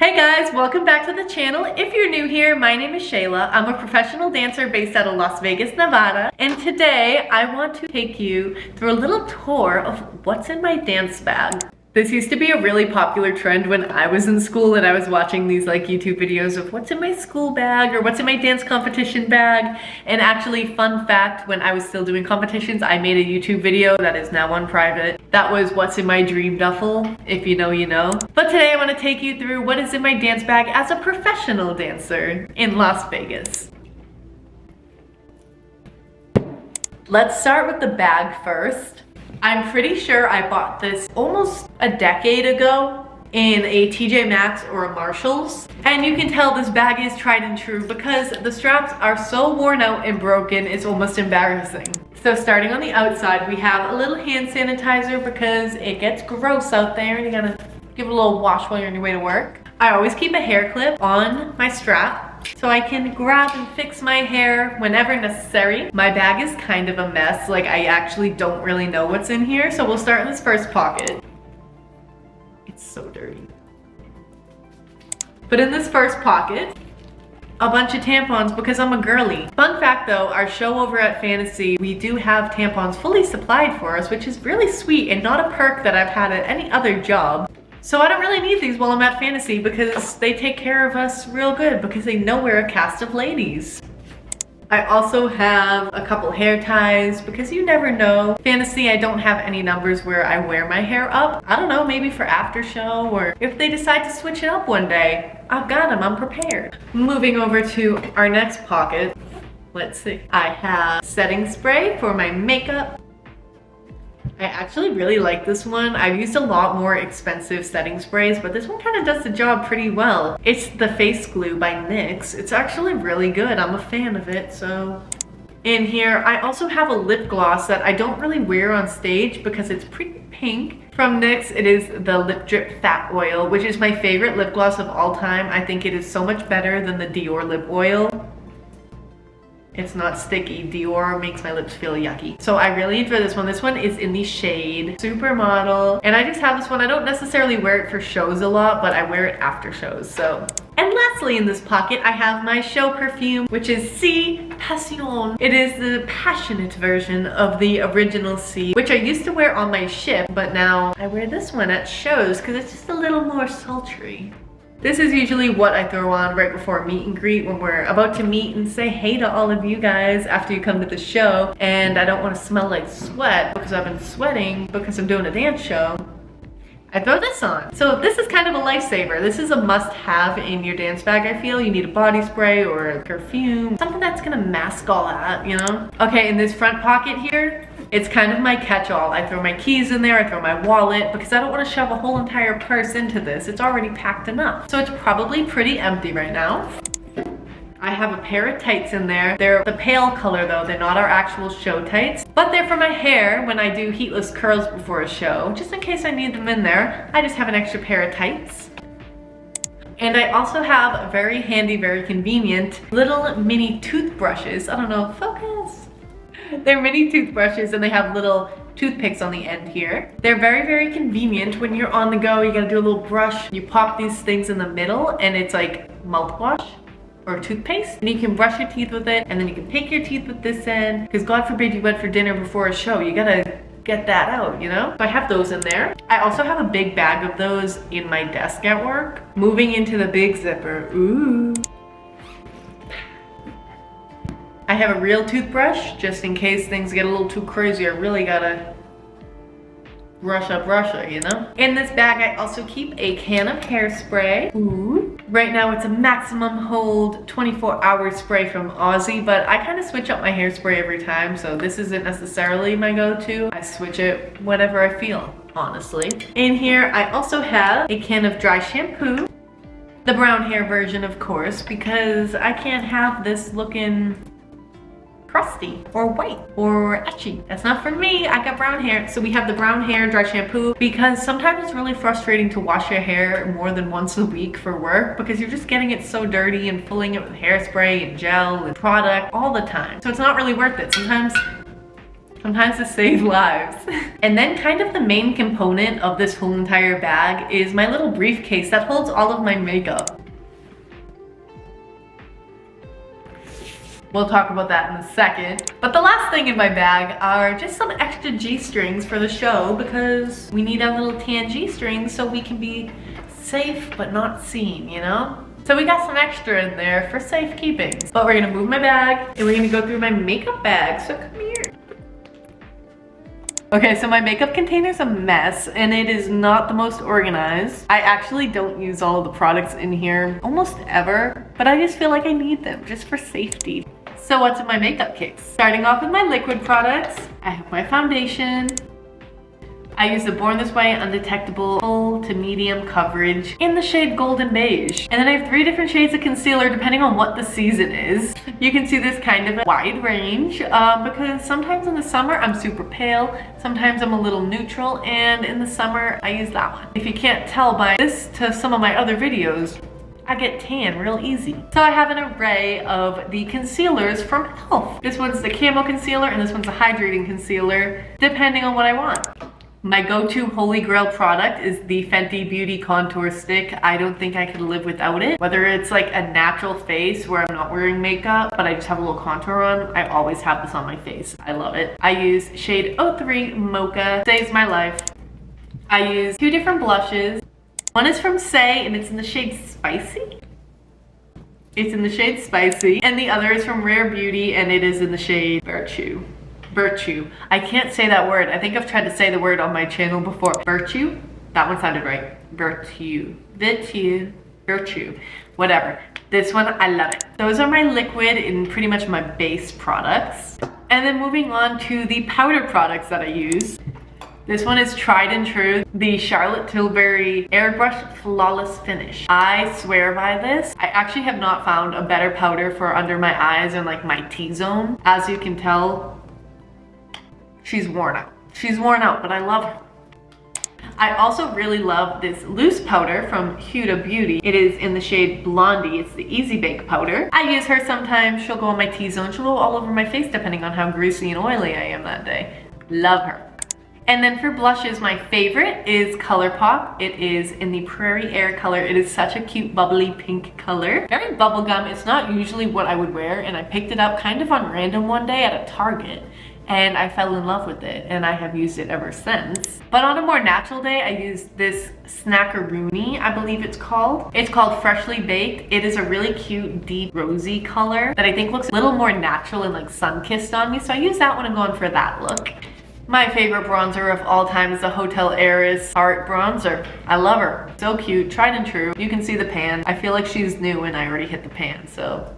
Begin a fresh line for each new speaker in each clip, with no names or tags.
Hey guys, welcome back to the channel. If you're new here, my name is Shayla. I'm a professional dancer based out of Las Vegas, Nevada. And today I want to take you through a little tour of what's in my dance bag. This used to be a really popular trend when I was in school and I was watching these like YouTube videos of what's in my school bag or what's in my dance competition bag. And actually, fun fact, when I was still doing competitions, I made a YouTube video that is now on private. That was what's in my dream duffel. If you know, you know. But today I want to take you through what is in my dance bag as a professional dancer in Las Vegas. Let's start with the bag first. I'm pretty sure I bought this almost a decade ago in a TJ Maxx or a Marshalls. And you can tell this bag is tried and true because the straps are so worn out and broken, it's almost embarrassing. So starting on the outside, we have a little hand sanitizer because it gets gross out there and you gotta give it a little wash while you're on your way to work. I always keep a hair clip on my strap so I can grab and fix my hair whenever necessary. My bag is kind of a mess. Like, I actually don't really know what's in here. So we'll start in this first pocket. It's so dirty. But in this first pocket, a bunch of tampons because I'm a girly. Fun fact though, our show over at Fantasy, we do have tampons fully supplied for us, which is really sweet and not a perk that I've had at any other job. So I don't really need these while I'm at Fantasy because they take care of us real good because they know we're a cast of ladies. I also have a couple hair ties because you never know. Fantasy, I don't have any numbers where I wear my hair up. I don't know, maybe for after show or if they decide to switch it up one day. I've got them, I'm prepared. Moving over to our next pocket. Let's see. I have setting spray for my makeup. I actually really like this one. I've used a lot more expensive setting sprays, but this one kind of does the job pretty well. It's the Face Glue by NYX. It's actually really good. I'm a fan of it, so. In here, I also have a lip gloss that I don't really wear on stage because it's pretty pink. From NYX, it is the Lip Drip Fat Oil, which is my favorite lip gloss of all time. I think it is so much better than the Dior lip oil. It's not sticky. Dior makes my lips feel yucky. So I really enjoy this one. This one is in the shade Supermodel. And I just have this one. I don't necessarily wear it for shows a lot, but I wear it after shows, so. And lastly in this pocket, I have my show perfume, which is C Passion. It is the passionate version of the original C, which I used to wear on my ship, but now I wear this one at shows because it's just a little more sultry. This is usually what I throw on right before a meet and greet when we're about to meet and say hey to all of you guys after you come to the show. And I don't want to smell like sweat because I've been sweating because I'm doing a dance show. I throw this on. So this is kind of a lifesaver. This is a must-have in your dance bag, I feel. You need a body spray or a perfume, something that's gonna mask all that, you know? Okay, in this front pocket here, it's kind of my catch-all. I throw my keys in there, I throw my wallet, because I don't want to shove a whole entire purse into this. It's already packed enough. So it's probably pretty empty right now. I have a pair of tights in there. They're the pale color though, they're not our actual show tights, but they're for my hair when I do heatless curls before a show. Just in case I need them in there, I just have an extra pair of tights. And I also have very handy, very convenient little mini toothbrushes. I don't know, focus. They're mini toothbrushes and they have little toothpicks on the end here. They're very, very convenient when you're on the go. You gotta do a little brush. You pop these things in the middle and it's like mouthwash or toothpaste, and you can brush your teeth with it, and then you can pick your teeth with this end, because God forbid you went for dinner before a show. You gotta get that out, you know? So I have those in there. I also have a big bag of those in my desk at work. Moving into the big zipper, ooh. I have a real toothbrush, just in case things get a little too crazy. I really gotta brush up, you know? In this bag, I also keep a can of hairspray. Ooh. Right now, it's a maximum hold 24-hour spray from Aussie, but I kind of switch up my hairspray every time, so this isn't necessarily my go-to. I switch it whenever I feel, honestly. In here, I also have a can of dry shampoo. The brown hair version, of course, because I can't have this looking crusty or white or etchy. That's not for me. I got brown hair. So we have the brown hair dry shampoo because sometimes it's really frustrating to wash your hair more than once a week for work because you're just getting it so dirty and filling it with hairspray and gel and product all the time. So it's not really worth it. Sometimes Sometimes to save lives. And then kind of the main component of this whole entire bag is my little briefcase that holds all of my makeup. We'll talk about that in a second. But the last thing in my bag are just some extra G-strings for the show because we need our little tan G-strings so we can be safe but not seen, you know? So we got some extra in there for safekeeping. But we're gonna move my bag and we're gonna go through my makeup bag, so come here. Okay, so my makeup container's a mess and it is not the most organized. I actually don't use all of the products in here almost ever, but I just feel like I need them just for safety. So what's in my makeup case? Starting off with my liquid products, I have my foundation. I use the Born This Way Undetectable full to medium coverage in the shade Golden Beige. And then I have 3 different shades of concealer depending on what the season is. You can see this kind of a wide range because sometimes in the summer I'm super pale, sometimes I'm a little neutral, and in the summer I use that one. If you can't tell by this to some of my other videos, I get tan real easy. So I have an array of the concealers from e.l.f. This one's the camo concealer and this one's a hydrating concealer, depending on what I want. My go-to holy grail product is the Fenty Beauty Contour Stick. I don't think I could live without it. Whether it's like a natural face where I'm not wearing makeup, but I just have a little contour on, I always have this on my face. I love it. I use shade 03 Mocha. Saves my life. I use 2 different blushes. One is from Saie and it's in the shade Spicy. It's in the shade Spicy. And the other is from Rare Beauty and it is in the shade Virtue. Virtue. I can't say that word. I think I've tried to say the word on my channel before. Virtue? That one sounded right. Virtue. Virtue. Virtue. Whatever. This one, I love it. Those are my liquid and pretty much my base products. And then moving on to the powder products that I use. This one is tried and true, the Charlotte Tilbury Airbrush Flawless Finish. I swear by this. I actually have not found a better powder for under my eyes and like my T-zone. As you can tell, she's worn out. She's worn out, but I love her. I also really love this loose powder from Huda Beauty. It is in the shade Blondie. It's the Easy Bake powder. I use her sometimes. She'll go on my T-zone. She'll go all over my face depending on how greasy and oily I am that day. Love her. And then for blushes, my favorite is ColourPop. It is in the Prairie Air color. It is such a cute bubbly pink color. Very bubblegum. It's not usually what I would wear, and I picked it up kind of on random one day at a Target. And I fell in love with it and I have used it ever since. But on a more natural day, I use this Snackaroony, I believe it's called. It's called Freshly Baked. It is a really cute, deep, rosy color that I think looks a little more natural and like sun-kissed on me. So I use that when I'm going for that look. My favorite bronzer of all time is the Hotel Heiress Art Bronzer. I love her. So cute, tried and true. You can see the pan. I feel like she's new and I already hit the pan, so.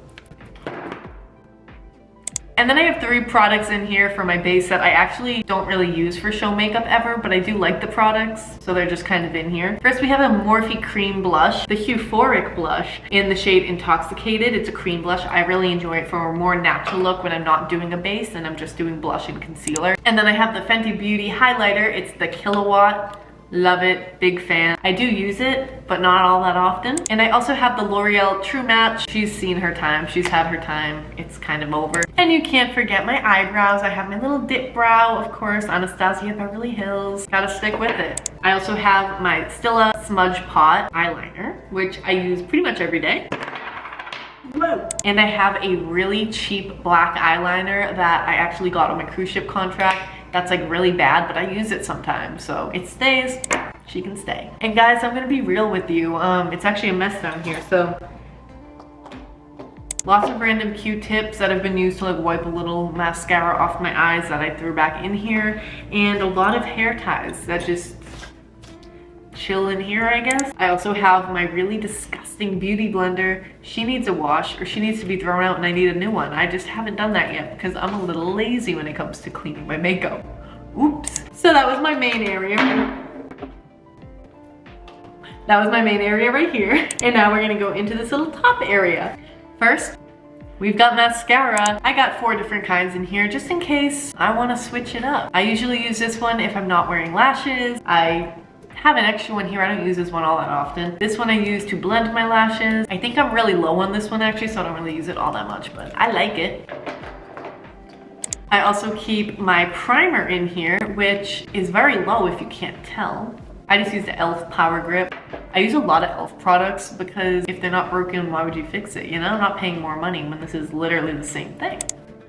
And then I have 3 products in here for my base that I actually don't really use for show makeup ever, but I do like the products, so they're just kind of in here. First, we have a Morphe Cream Blush, the Euphoric Blush in the shade Intoxicated. It's a cream blush. I really enjoy it for a more natural look when I'm not doing a base and I'm just doing blush and concealer. And then I have the Fenty Beauty Highlighter. It's the Killawatt. Love it, big fan. I do use it, but not all that often. And I also have the L'Oreal True Match. She's seen her time, she's had her time. It's kind of over. And you can't forget my eyebrows. I have my little dip brow, of course, Anastasia Beverly Hills. Gotta stick with it. I also have my Stila Smudge Pot eyeliner, which I use pretty much every day. Whoa. And I have a really cheap black eyeliner that I actually got on my cruise ship contract. That's like really bad, but I use it sometimes, so it stays. She can stay. And guys, I'm gonna be real with you. It's actually a mess down here, so lots of random Q-tips that have been used to like wipe a little mascara off my eyes that I threw back in here, and a lot of hair ties that just chill in here, I guess. I also have my really disgusting beauty blender. She needs a wash, or she needs to be thrown out and I need a new one. I just haven't done that yet because I'm a little lazy when it comes to cleaning my makeup. Oops. So that was my main area. That was my main area right here. And now we're gonna go into this little top area. First, we've got mascara. I got 4 different kinds in here just in case I wanna switch it up. I usually use this one if I'm not wearing lashes. I have an extra one here. I don't use this one all that often. This one I use to blend my lashes. I think I'm really low on this one actually, so I don't really use it all that much, but I like it. I also keep my primer in here, which is very low if you can't tell. I just use the e.l.f. Power Grip. I use a lot of e.l.f. products because if they're not broken, why would you fix it? You know, I'm not paying more money when this is literally the same thing.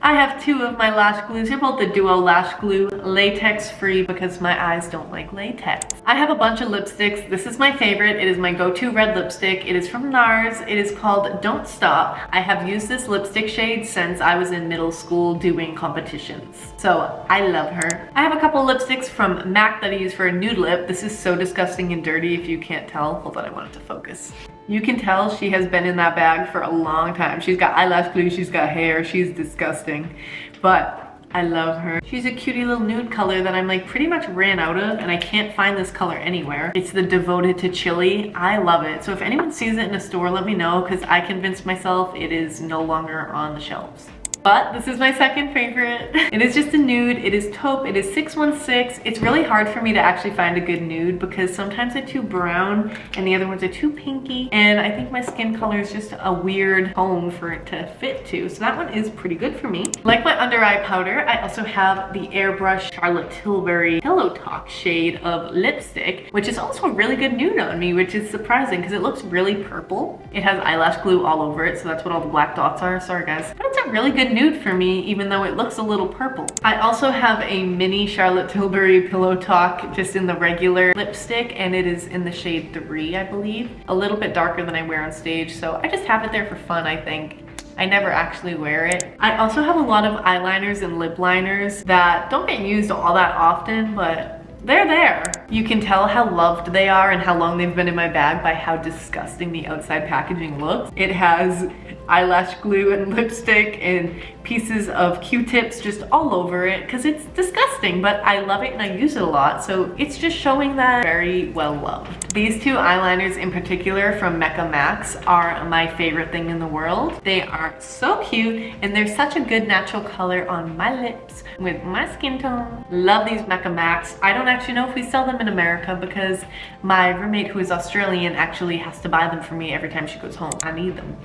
I have 2 of my lash glues. They're both the Duo Lash Glue, latex free because my eyes don't like latex. I have a bunch of lipsticks. This is my favorite. It is my go-to red lipstick. It is from NARS. It is called Don't Stop. I have used this lipstick shade since I was in middle school doing competitions. So I love her. I have a couple lipsticks from MAC that I use for a nude lip. This is so disgusting and dirty if you can't tell. Hold on, I want it to focus. You can tell she has been in that bag for a long time. She's got eyelash glue, she's got hair, she's disgusting. But I love her. She's a cutie little nude color that I'm like pretty much ran out of and I can't find this color anywhere. It's the Devoted to Chili. I love it. So if anyone sees it in a store, let me know because I convinced myself it is no longer on the shelves. But this is my second favorite. It is just a nude. It is taupe. It is 616. It's really hard for me to actually find a good nude because sometimes they're too brown and the other ones are too pinky. And I think my skin color is just a weird tone for it to fit to. So that one is pretty good for me. Like my under eye powder, I also have the Airbrush Charlotte Tilbury Pillow Talk shade of lipstick, which is also a really good nude on me, which is surprising because it looks really purple. It has eyelash glue all over it, so that's what all the black dots are. Sorry guys. But it's a really good nude for me, even though it looks a little purple. I also have a mini Charlotte Tilbury Pillow Talk just in the regular lipstick, and it is in the shade 3, I believe. A little bit darker than I wear on stage, so I just have it there for fun, I think. I never actually wear it. I also have a lot of eyeliners and lip liners that don't get used all that often, but they're there. You can tell how loved they are and how long they've been in my bag by how disgusting the outside packaging looks. It has eyelash glue and lipstick and pieces of Q-tips just all over it because it's disgusting, but I love it and I use it a lot, so it's just showing that very well loved. These 2 eyeliners in particular from Mecca Max are my favorite thing in the world. They are so cute and they're such a good natural color on my lips with my skin tone. Love these Mecca Max. I don't actually know if we sell them in America because my roommate who is Australian actually has to buy them for me every time she goes home. I need them.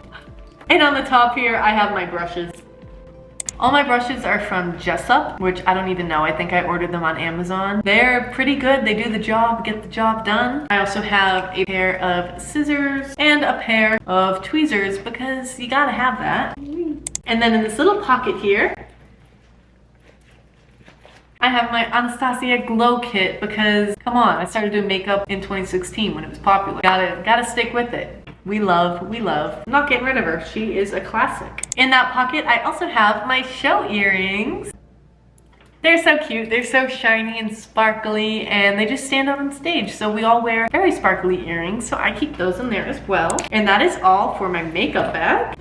And on the top here, I have my brushes. All my brushes are from Jessup, which I don't even know. I think I ordered them on Amazon. They're pretty good. They do the job, get the job done. I also have a pair of scissors and a pair of tweezers because you gotta have that. And then in this little pocket here, I have my Anastasia Glow Kit because, come on, I started doing makeup in 2016 when it was popular. Gotta stick with it. We love. I'm not getting rid of her. She is a classic. In that pocket, I also have my show earrings. They're so cute. They're so shiny and sparkly, and they just stand out on stage. So we all wear very sparkly earrings, so I keep those in there as well. And that is all for my makeup bag.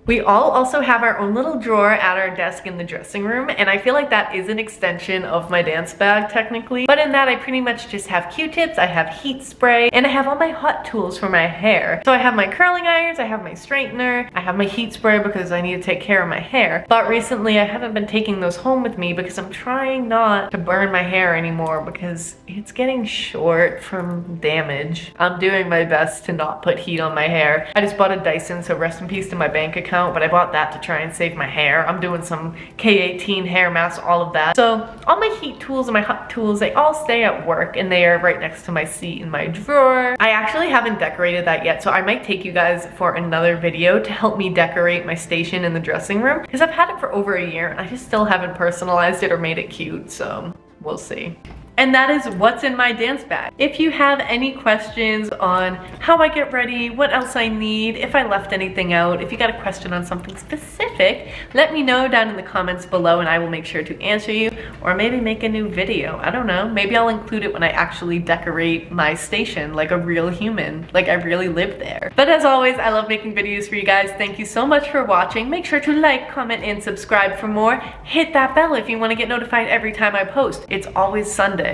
We all also have our own little drawer at our desk in the dressing room, and I feel like that is an extension of my dance bag technically. But in that I pretty much just have Q-tips, I have heat spray, and I have all my hot tools for my hair. So I have my curling irons, I have my straightener, I have my heat spray because I need to take care of my hair. But recently I haven't been taking those home with me because I'm trying not to burn my hair anymore because it's getting short from damage. I'm doing my best to not put heat on my hair. I just bought a Dyson, so rest in peace to my bank account. But I bought that to try and save my hair. I'm doing some K18 hair masks, all of that. So all my heat tools and my hot tools, they all stay at work and they are right next to my seat in my drawer. I actually haven't decorated that yet, so I might take you guys for another video to help me decorate my station in the dressing room because I've had it for over a year and I just still haven't personalized it or made it cute, so we'll see. And that is what's in my dance bag. If you have any questions on how I get ready, what else I need, if I left anything out, if you got a question on something specific, let me know down in the comments below and I will make sure to answer you, or maybe make a new video. I don't know, maybe I'll include it when I actually decorate my station like a real human, like I really live there. But as always, I love making videos for you guys. Thank you so much for watching. Make sure to like, comment, and subscribe for more. Hit that bell if you want to get notified every time I post. It's always Sunday.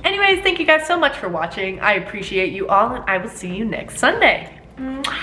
Anyways, thank you guys so much for watching. I appreciate you all, and I will see you next Sunday. Mwah.